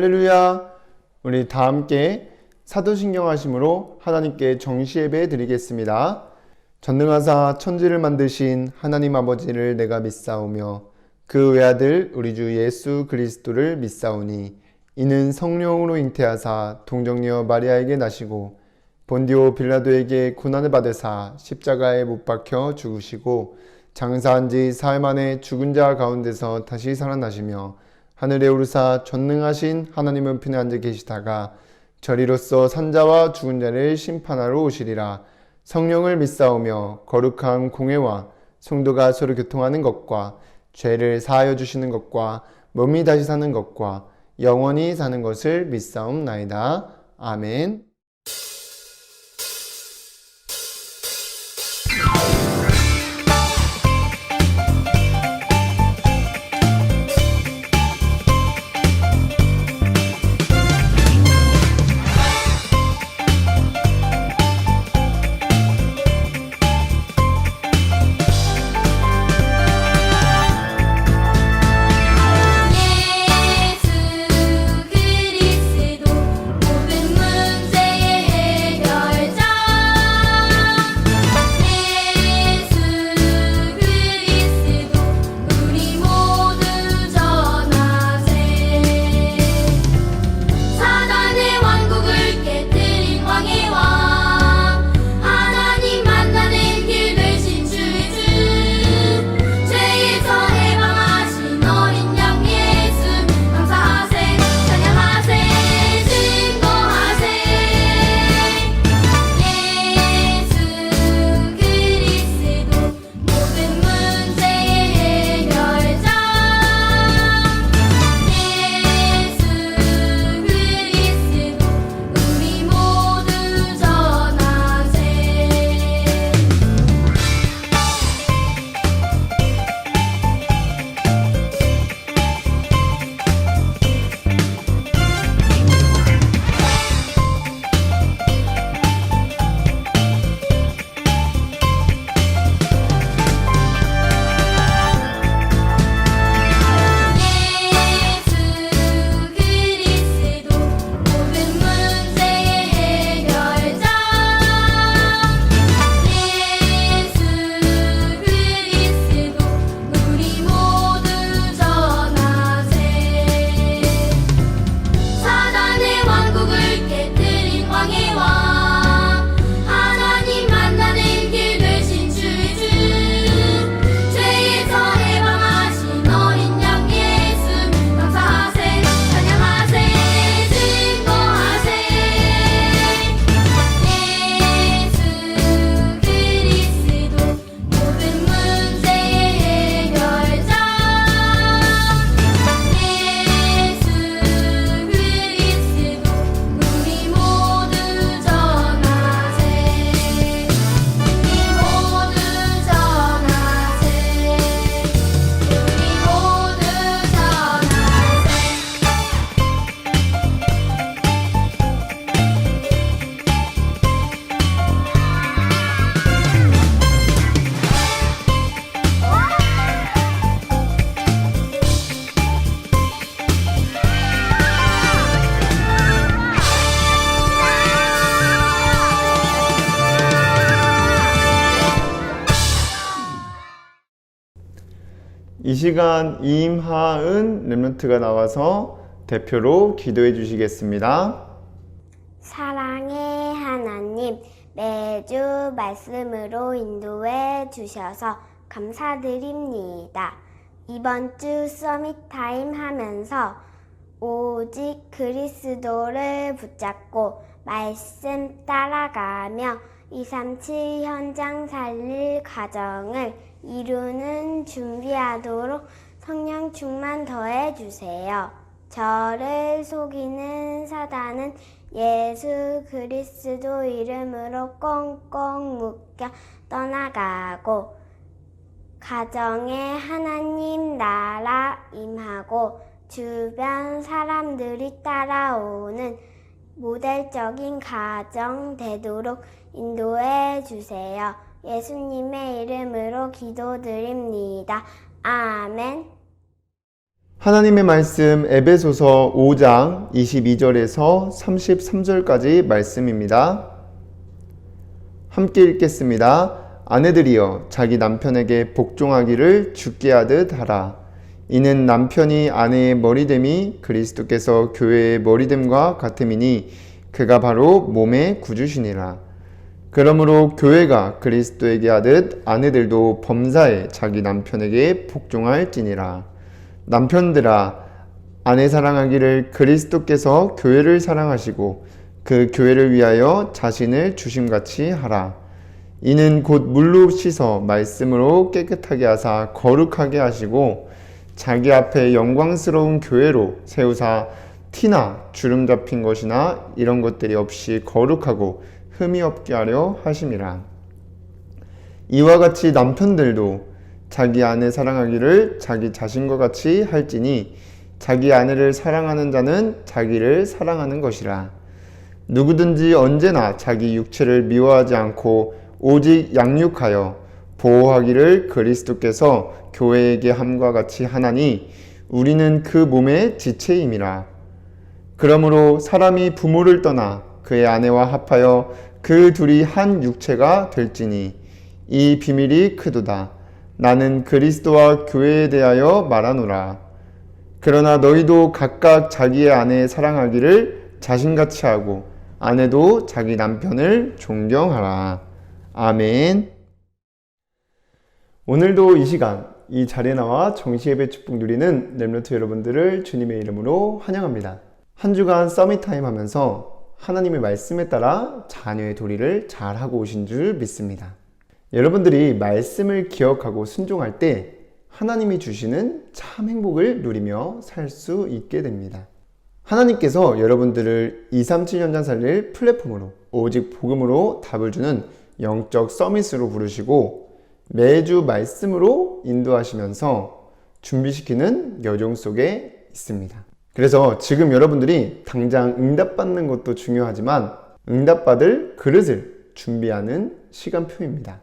할렐루야! 우리 다 함께 사도신경 하심으로 하나님께 정시예배 드리겠습니다. 전능하사 천지를 만드신 하나님 아버지를 내가 믿사오며 그 외아들 우리 주 예수 그리스도를 믿사오니 이는 성령으로 잉태하사 동정녀 마리아에게 나시고 본디오 빌라도에게 고난을 받으사 십자가에 못 박혀 죽으시고 장사한 지 사흘 만에 죽은 자 가운데서 다시 살아나시며 하늘에 오르사 전능하신 하나님은 편에 앉아 계시다가 저리로서 산자와 죽은 자를 심판하러 오시리라. 성령을 믿사오며 거룩한 공회와 성도가 서로 교통하는 것과 죄를 사하여 주시는 것과 몸이 다시 사는 것과 영원히 사는 것을 믿사옵나이다. 아멘. 이 시간 임하은 렘넌트가 나와서 대표로 기도해 주시겠습니다. 사랑의 하나님, 매주 말씀으로 인도해 주셔서 감사드립니다. 이번 주 서밋타임 하면서 오직 그리스도를 붙잡고 말씀 따라가며 237 현장 살릴 가정을 이루는 준비하도록 성령 충만 더해 주세요. 저를 속이는 사단은 예수 그리스도 이름으로 꽁꽁 묶여 떠나가고 가정에 하나님 나라 임하고 주변 사람들이 따라오는 모델적인 가정 되도록 인도해 주세요. 예수님의 이름으로 기도드립니다. 아멘. 하나님의 말씀 에베소서 5장 22절에서 33절까지 말씀입니다. 함께 읽겠습니다. 아내들이여 자기 남편에게 복종하기를 주께 하듯 하라. 이는 남편이 아내의 머리됨이 그리스도께서 교회의 머리됨과 같음이니 그가 바로 몸의 구주시니라. 그러므로 교회가 그리스도에게 하듯 아내들도 범사에 자기 남편에게 복종할지니라. 남편들아 아내 사랑하기를 그리스도께서 교회를 사랑하시고 그 교회를 위하여 자신을 주심같이 하라. 이는 곧 물로 씻어 말씀으로 깨끗하게 하사 거룩하게 하시고 자기 앞에 영광스러운 교회로 세우사 티나 주름 잡힌 것이나 이런 것들이 없이 거룩하고 흠이 없게 하려 하심이라. 이와 같이 남편들도 자기 아내 사랑하기를 자기 자신과 같이 할지니 자기 아내를 사랑하는 자는 자기를 사랑하는 것이라. 누구든지 언제나 자기 육체를 미워하지 않고 오직 양육하여 보호하기를 그리스도께서 교회에게 함과 같이 하나니 우리는 그 몸의 지체임이라. 그러므로 사람이 부모를 떠나 그의 아내와 합하여 그 둘이 한 육체가 될지니 이 비밀이 크도다. 나는 그리스도와 교회에 대하여 말하노라. 그러나 너희도 각각 자기의 아내 사랑하기를 자신같이 하고 아내도 자기 남편을 존경하라. 아멘. 오늘도 이 시간 이 자리에 나와 정시예배 축복 누리는 렘넌트 여러분들을 주님의 이름으로 환영합니다. 한 주간 서밋타임 하면서 하나님의 말씀에 따라 자녀의 도리를 잘하고 오신 줄 믿습니다. 여러분들이 말씀을 기억하고 순종할 때 하나님이 주시는 참 행복을 누리며 살 수 있게 됩니다. 하나님께서 여러분들을 237년장 살릴 플랫폼으로 오직 복음으로 답을 주는 영적 서밋으로 부르시고 매주 말씀으로 인도하시면서 준비시키는 여정 속에 있습니다. 그래서 지금 여러분들이 당장 응답받는 것도 중요하지만 응답받을 그릇을 준비하는 시간표입니다.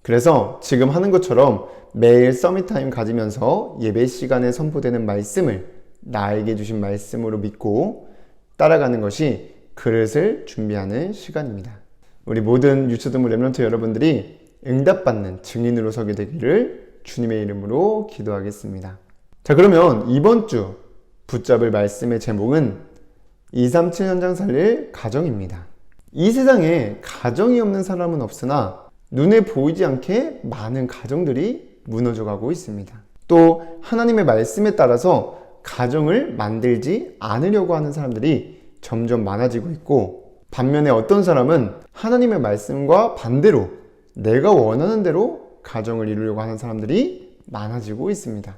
그래서 지금 하는 것처럼 매일 서밋타임 가지면서 예배 시간에 선포되는 말씀을 나에게 주신 말씀으로 믿고 따라가는 것이 그릇을 준비하는 시간입니다. 우리 모든 유초등부 렘넌트 여러분들이 응답받는 증인으로 서게 되기를 주님의 이름으로 기도하겠습니다. 자, 그러면 이번 주 붙잡을 말씀의 제목은 237년장 살릴 가정입니다. 이 세상에 가정이 없는 사람은 없으나 눈에 보이지 않게 많은 가정들이 무너져가고 있습니다. 또 하나님의 말씀에 따라서 가정을 만들지 않으려고 하는 사람들이 점점 많아지고 있고 반면에 어떤 사람은 하나님의 말씀과 반대로 내가 원하는 대로 가정을 이루려고 하는 사람들이 많아지고 있습니다.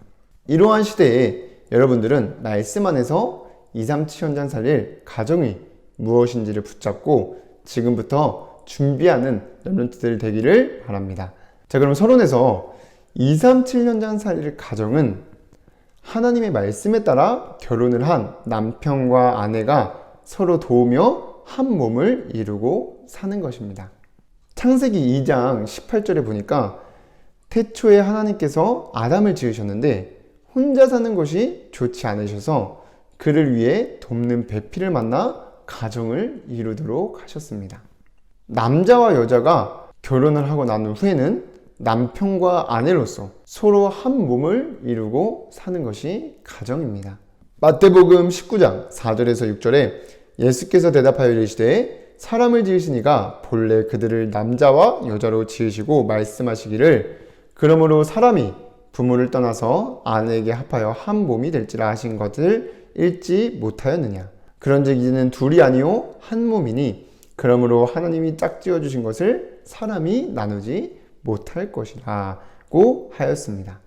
이러한 시대에 여러분들은 말씀 안에서 237년장 살릴 가정이 무엇인지를 붙잡고 지금부터 준비하는 렘넌트들 되기를 바랍니다. 자, 그럼 서론에서 237년장 살릴 가정은 하나님의 말씀에 따라 결혼을 한 남편과 아내가 서로 도우며 한 몸을 이루고 사는 것입니다. 창세기 2장 18절에 보니까 태초에 하나님께서 아담을 지으셨는데 혼자 사는 것이 좋지 않으셔서 그를 위해 돕는 배필을 만나 가정을 이루도록 하셨습니다. 남자와 여자가 결혼을 하고 난 후에는 남편과 아내로서 서로 한 몸을 이루고 사는 것이 가정입니다. 마태복음 19장 4절에서 6절에 예수께서 대답하여 이르시되 사람을 지으시니가 본래 그들을 남자와 여자로 지으시고 말씀하시기를 그러므로 사람이 부모를 떠나서 아내에게 합하여 한 몸이 될지라 하신 것을 읽지 못하였느냐. 그런즉 이제는 둘이 아니요 한 몸이니 그러므로 하나님이 짝지어 주신 것을 사람이 나누지 못할 것이라고 하였습니다.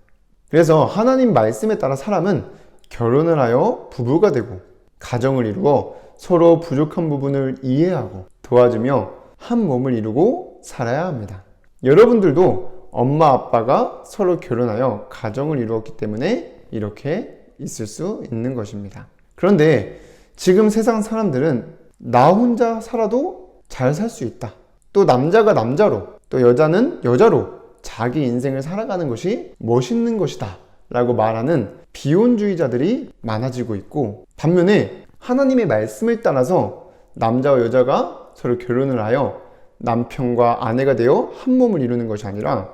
그래서 하나님 말씀에 따라 사람은 결혼을 하여 부부가 되고 가정을 이루어 서로 부족한 부분을 이해하고 도와주며 한 몸을 이루고 살아야 합니다. 여러분들도 엄마 아빠가 서로 결혼하여 가정을 이루었기 때문에 이렇게 있을 수 있는 것입니다. 그런데 지금 세상 사람들은 나 혼자 살아도 잘 살 수 있다. 또 남자가 남자로 또 여자는 여자로 자기 인생을 살아가는 것이 멋있는 것이다 라고 말하는 비혼주의자들이 많아지고 있고, 반면에 하나님의 말씀을 따라서 남자와 여자가 서로 결혼을 하여 남편과 아내가 되어 한 몸을 이루는 것이 아니라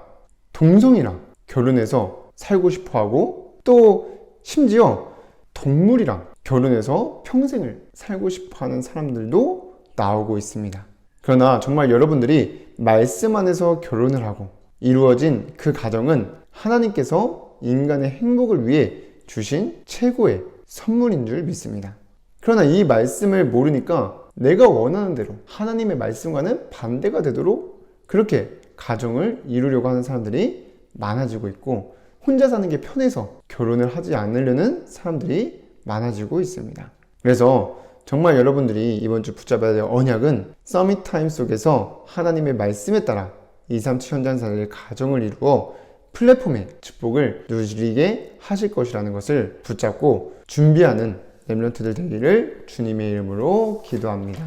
동성이랑 결혼해서 살고 싶어 하고, 또 심지어 동물이랑 결혼해서 평생을 살고 싶어 하는 사람들도 나오고 있습니다. 그러나 정말 여러분들이 말씀 안에서 결혼을 하고 이루어진 그 가정은 하나님께서 인간의 행복을 위해 주신 최고의 선물인 줄 믿습니다. 그러나 이 말씀을 모르니까 내가 원하는 대로 하나님의 말씀과는 반대가 되도록 그렇게 가정을 이루려고 하는 사람들이 많아지고 있고, 혼자 사는 게 편해서 결혼을 하지 않으려는 사람들이 많아지고 있습니다. 그래서 정말 여러분들이 이번 주 붙잡아야 될 언약은 서밋 타임 속에서 하나님의 말씀에 따라 237 현장사의 가정을 이루어 플랫폼의 축복을 누리게 하실 것이라는 것을 붙잡고 준비하는 렘넌트들 되기를 주님의 이름으로 기도합니다.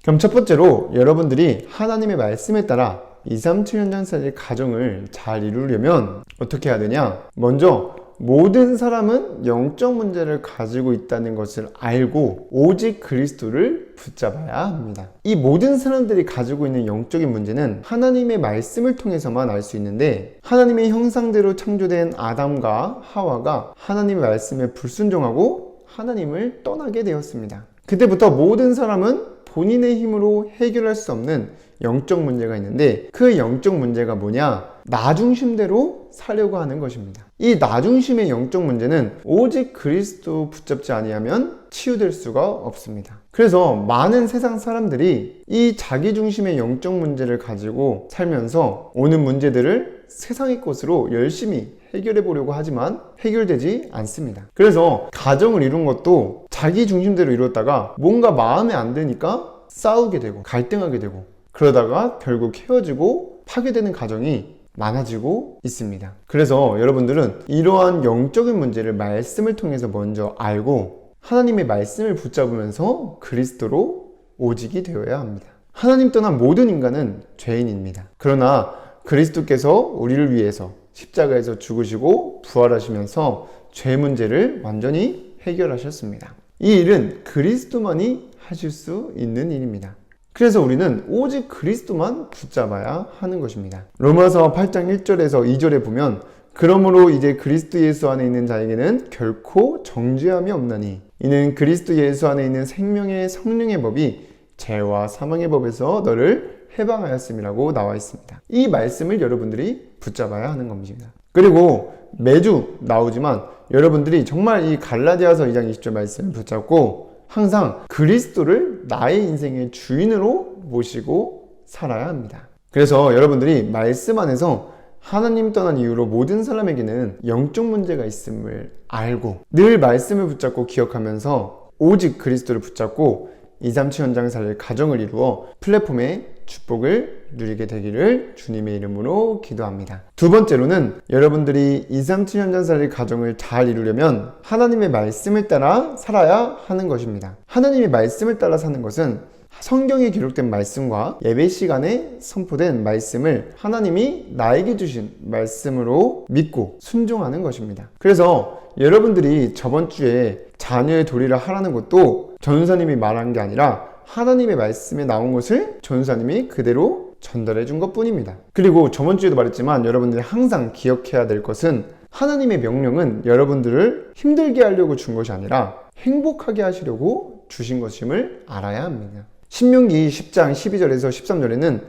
그럼 첫 번째로 여러분들이 하나님의 말씀에 따라 237 현장사의 가정을 잘 이루려면 어떻게 해야 되냐? 먼저 모든 사람은 영적 문제를 가지고 있다는 것을 알고 오직 그리스도를 붙잡아야 합니다. 이 모든 사람들이 가지고 있는 영적인 문제는 하나님의 말씀을 통해서만 알 수 있는데, 하나님의 형상대로 창조된 아담과 하와가 하나님의 말씀에 불순종하고 하나님을 떠나게 되었습니다. 그때부터 모든 사람은 본인의 힘으로 해결할 수 없는 영적 문제가 있는데, 그 영적 문제가 뭐냐? 나 중심대로 살려고 하는 것입니다. 이 나 중심의 영적 문제는 오직 그리스도 붙잡지 아니하면 치유될 수가 없습니다. 그래서 많은 세상 사람들이 이 자기 중심의 영적 문제를 가지고 살면서 오는 문제들을 세상의 것으로 열심히 해결해 보려고 하지만 해결되지 않습니다. 그래서 가정을 이룬 것도 자기 중심대로 이뤘다가 뭔가 마음에 안 드니까 싸우게 되고 갈등하게 되고, 그러다가 결국 헤어지고 파괴되는 가정이 많아지고 있습니다. 그래서 여러분들은 이러한 영적인 문제를 말씀을 통해서 먼저 알고 하나님의 말씀을 붙잡으면서 그리스도로 오직이 되어야 합니다. 하나님 떠난 모든 인간은 죄인입니다. 그러나 그리스도께서 우리를 위해서 십자가에서 죽으시고 부활하시면서 죄 문제를 완전히 해결하셨습니다. 이 일은 그리스도만이 하실 수 있는 일입니다. 그래서 우리는 오직 그리스도만 붙잡아야 하는 것입니다. 로마서 8장 1절에서 2절에 보면, 그러므로 이제 그리스도 예수 안에 있는 자에게는 결코 정죄함이 없나니 이는 그리스도 예수 안에 있는 생명의 성령의 법이 죄와 사망의 법에서 너를 해방하였음이라고 나와 있습니다. 이 말씀을 여러분들이 붙잡아야 하는 겁니다. 그리고 매주 나오지만 여러분들이 정말 이 갈라디아서 2장 20절 말씀을 붙잡고 항상 그리스도를 나의 인생의 주인으로 모시고 살아야 합니다. 그래서 여러분들이 말씀 안에서 하나님 떠난 이후로 모든 사람에게는 영적 문제가 있음을 알고 늘 말씀을 붙잡고 기억하면서 오직 그리스도를 붙잡고 237 현장 살릴 가정을 이루어 플랫폼의 축복을 누리게 되기를 주님의 이름으로 기도합니다. 두 번째로는 여러분들이 237 현장 살릴 가정을 잘 이루려면 하나님의 말씀을 따라 살아야 하는 것입니다. 하나님의 말씀을 따라 사는 것은 성경에 기록된 말씀과 예배 시간에 선포된 말씀을 하나님이 나에게 주신 말씀으로 믿고 순종하는 것입니다. 그래서 여러분들이 저번 주에 자녀의 도리를 하라는 것도 전도사님이 말한 게 아니라 하나님의 말씀에 나온 것을 전도사님이 그대로 전달해 준 것 뿐입니다. 그리고 저번 주에도 말했지만 여러분들이 항상 기억해야 될 것은 하나님의 명령은 여러분들을 힘들게 하려고 준 것이 아니라 행복하게 하시려고 주신 것임을 알아야 합니다. 신명기 10장 12절에서 13절에는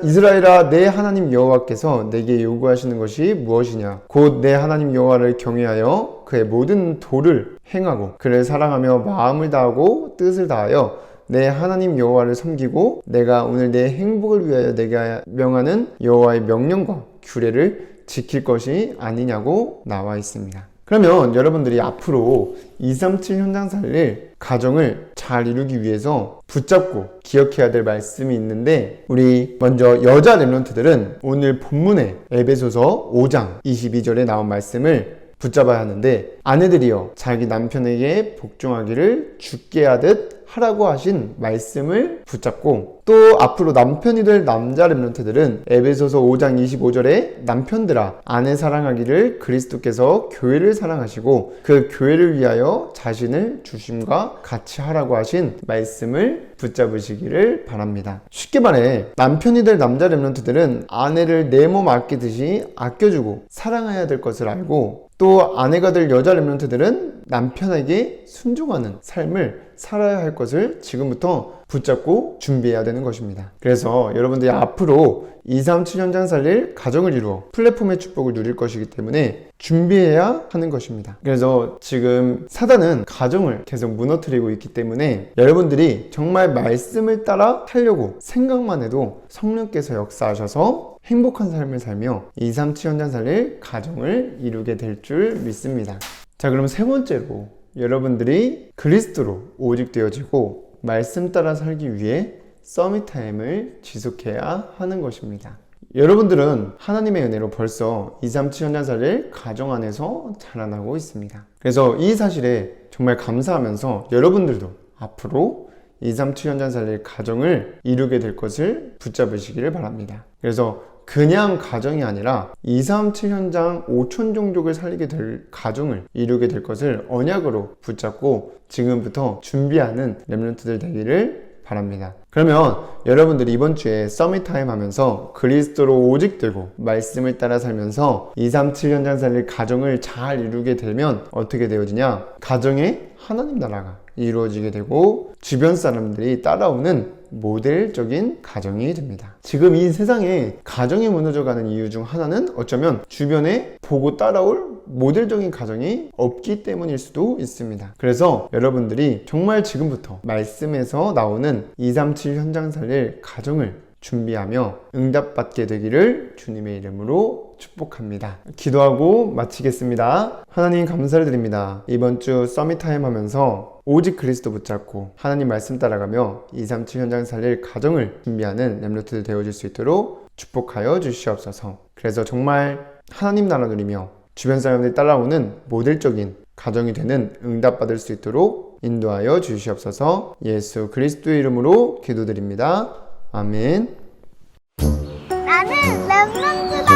이스라엘아 내 하나님 여호와께서 내게 요구하시는 것이 무엇이냐 곧 내 하나님 여호와를 경외하여 그의 모든 도를 행하고 그를 사랑하며 마음을 다하고 뜻을 다하여 내 하나님 여호와를 섬기고 내가 오늘 내 행복을 위하여 내가 명하는 여호와의 명령과 규례를 지킬 것이 아니냐고 나와 있습니다. 그러면 여러분들이 앞으로 237 현장 살릴 가정을 잘 이루기 위해서 붙잡고 기억해야 될 말씀이 있는데, 우리 먼저 여자 렘넌트들은 오늘 본문의 에베소서 5장 22절에 나온 말씀을 붙잡아야 하는데, 아내들이여 자기 남편에게 복종하기를 주께 하듯 하라고 하신 말씀을 붙잡고 또 앞으로 남편이 될 남자 렘넌트들은 에베소서 5장 25절에 남편들아 아내 사랑하기를 그리스도께서 교회를 사랑하시고 그 교회를 위하여 자신을 주심과 같이 하라고 하신 말씀을 붙잡으시기를 바랍니다. 쉽게 말해 남편이 될 남자 렘넌트들은 아내를 내 몸 아끼듯이 아껴주고 사랑해야 될 것을 알고, 또 아내가 될 여자 렘넌트들은 남편에게 순종하는 삶을 살아야 할 것을 지금부터 붙잡고 준비해야 되는 것입니다. 그래서 여러분들이 앞으로 237 현장 살릴 가정을 이루어 플랫폼의 축복을 누릴 것이기 때문에 준비해야 하는 것입니다. 그래서 지금 사단은 가정을 계속 무너뜨리고 있기 때문에 여러분들이 정말 말씀을 따라 살려고 생각만 해도 성령께서 역사하셔서 행복한 삶을 살며 237 현장 살릴 가정을 이루게 될 줄 믿습니다. 자, 그럼 세 번째로 여러분들이 그리스도로 오직 되어지고 말씀 따라 살기 위해 서밋타임을 지속해야 하는 것입니다. 여러분들은 하나님의 은혜로 벌써 237 현장 살릴 가정 안에서 자라나고 있습니다. 그래서 이 사실에 정말 감사하면서 여러분들도 앞으로 237 현장 살릴 가정을 이루게 될 것을 붙잡으시기를 바랍니다. 그래서 그냥 가정이 아니라 237 현장 5천 종족을 살리게 될 가정을 이루게 될 것을 언약으로 붙잡고 지금부터 준비하는 렘넌트들 되기를 바랍니다. 그러면 여러분들이 이번 주에 서밋타임 하면서 그리스도로 오직 되고 말씀을 따라 살면서 237 현장 살릴 가정을 잘 이루게 되면 어떻게 되어지냐? 가정에 하나님 나라가 이루어지게 되고 주변 사람들이 따라오는 모델적인 가정이 됩니다. 지금 이 세상에 가정이 무너져가는 이유 중 하나는 어쩌면 주변에 보고 따라올 모델적인 가정이 없기 때문일 수도 있습니다. 그래서 여러분들이 정말 지금부터 말씀에서 나오는 237 현장 살릴 가정을 준비하며 응답받게 되기를 주님의 이름으로 축복합니다. 기도하고 마치겠습니다. 하나님 감사를 드립니다. 이번 주 서밋타임 하면서 오직 그리스도 붙잡고 하나님 말씀 따라가며 237 현장 살릴 가정을 준비하는 렘넌트들 되어질 수 있도록 축복하여 주시옵소서. 그래서 정말 하나님 나라 누리며 주변 사람들이 따라오는 모델적인 가정이 되는 응답받을 수 있도록 인도하여 주시옵소서. 예수 그리스도의 이름으로 기도드립니다. 아멘. 나는 렘넌트다.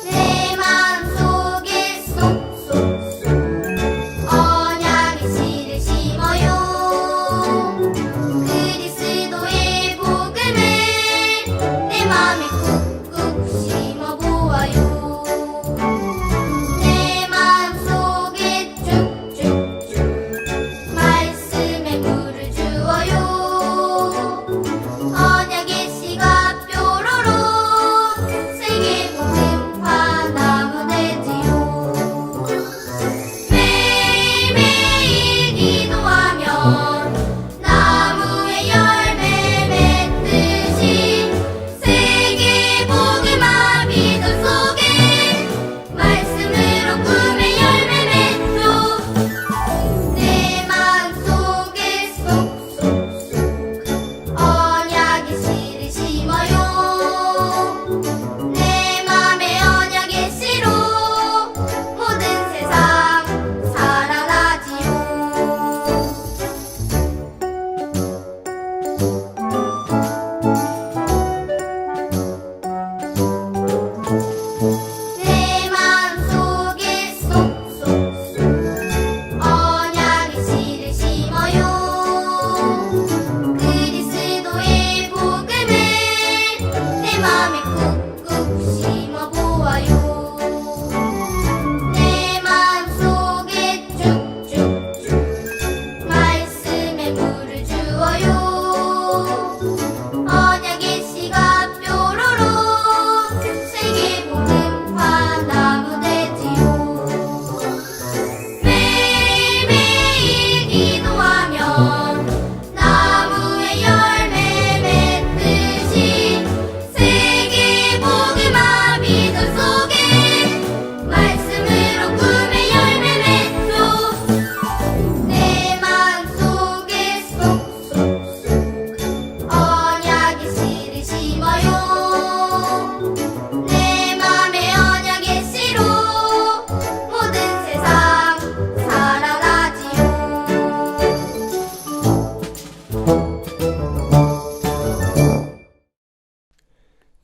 내 마음속에 쏙쏙쏙 언약의 씨를 심어요. 그리스도의 복음을 내 마음에 꾹꾹 심어보아요. 내 마음속에 쭉쭉쭉 말씀의 물을 주어요.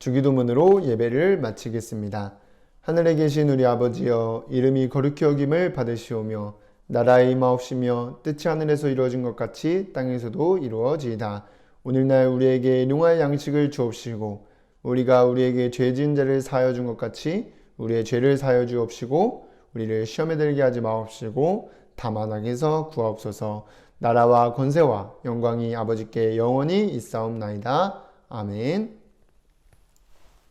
주기도문으로 예배를 마치겠습니다. 하늘에 계신 우리 아버지여, 이름이 거룩히 여김을 받으시오며 나라의 임하옵시며 뜻이 하늘에서 이루어진 것 같이 땅에서도 이루어지이다. 오늘날 우리에게 일용할 양식을 주옵시고 우리가 우리에게 죄 지은 자를 사하여 준 것 같이 우리의 죄를 사하여 주옵시고 우리를 시험에 들게 하지 마옵시고 다만 악에서 구하옵소서. 나라와 권세와 영광이 아버지께 영원히 있사옵나이다. 아멘.